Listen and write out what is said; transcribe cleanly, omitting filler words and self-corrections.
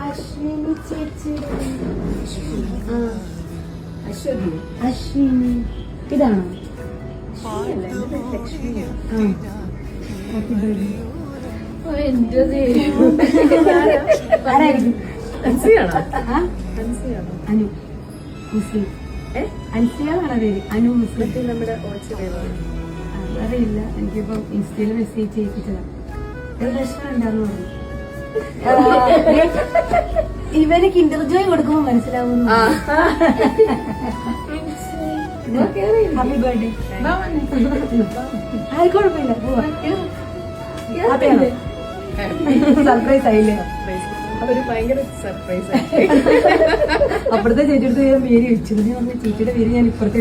അശ്വിനി ചേച്ചി. അശ്വിനി ഇതാണോ? ആരായിരിക്കും? അനു മുസ്ലിം. അൻസിയാണോ പേര്? അനു മുസ്ലിം. നമ്മുടെ അറിയില്ല, എനിക്കിപ്പോ ഇൻസ്റ്റയിൽ മെസ്സേജ് ചെയ്യിപ്പിച്ചതാ. ഒരു പ്രശ്നം ഉണ്ടാന്ന് പറഞ്ഞു. ഇവന് കിൻഡർ ജോയ് കൊടുക്കുമ്പോ മനസ്സിലാവുന്നു. Happy birthday. അത് കുഴപ്പമില്ല, പോവാ. സർപ്രൈസ് ആയില്ലേ? അതൊരു ഭയങ്കര സർപ്രൈസ്. അപ്പുറത്തെ ചേച്ചിയുടെ ഞാൻ പേര് ചോദിച്ചു. ഞാൻ പറഞ്ഞു ചേച്ചിയുടെ പേര് ഞാൻ ഇപ്പുറത്തെ